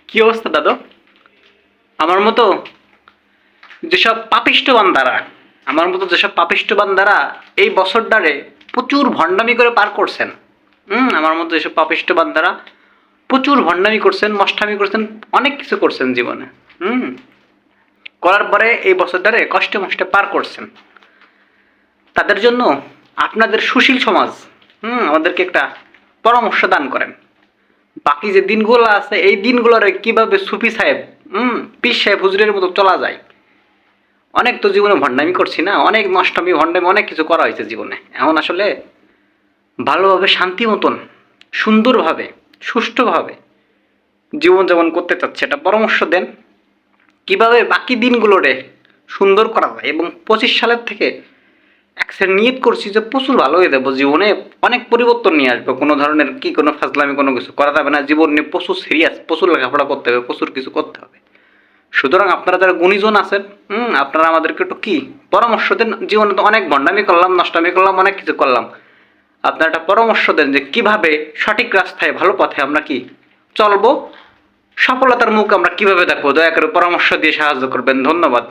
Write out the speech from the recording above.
কি অবস্থা দাদু? আমার মতো যেসব পাপিষ্ঠ বান্দারা এই বছরটারে প্রচুর ভণ্ডামি করে পার করছেন। আমার মতো যেসব পাপিষ্ঠ বান্দারা প্রচুর ভণ্ডামি করছেন, মষ্ঠামি করছেন, অনেক কিছু করছেন জীবনে। করার পরে এই বছরটারে কষ্টে মষ্টে পার করছেন। তাদের জন্য আপনাদের সুশীল সমাজ আমাদেরকে একটা পরামর্শ দান করেন। বাকি যে দিনগুলো আছে এই দিনগুলোরে কিভাবে সুফি সাহেব পীর সাহেব হুজুরের মতো চলা যায়। অনেক তো জীবনে ভণ্ডামি করছি না, অনেক নষ্টামি ভণ্ডামি অনেক কিছু করা হয়েছে জীবনে। এখন আসলে ভালোভাবে শান্তি মতন সুন্দরভাবে সুষ্ঠুভাবে জীবনযাপন করতে চাচ্ছে, এটা পরামর্শ দেন কিভাবে বাকি দিনগুলোরে সুন্দর করা যায়। এবং 25 সালের থেকে একসাথে নিয়ত করছি যে প্রচুর ভালো হয়ে যাবো, জীবনে অনেক পরিবর্তন নিয়ে আসবো। কোনো ধরনের কোনো ফাজলামি কোনো কিছু করা যাবে না, জীবন নিয়ে প্রচুর সিরিয়াস, প্রচুর লেখাপড়া করতে হবে, প্রচুর কিছু করতে হবে। সুতরাং আপনারা যারা গুণীজন আছেন আপনারা আমাদেরকে একটু কি পরামর্শ দেন। জীবনে তো অনেক ভণ্ডামি করলাম, নষ্টামি করলাম, অনেক কিছু করলাম। আপনারা একটা পরামর্শ দেন যে কিভাবে সঠিক রাস্তায় ভালো পথে আমরা কি চলবো, সফলতার মুখ আমরা কিভাবে দেখবো। দয়া করে পরামর্শ দিয়ে সাহায্য করবেন। ধন্যবাদ।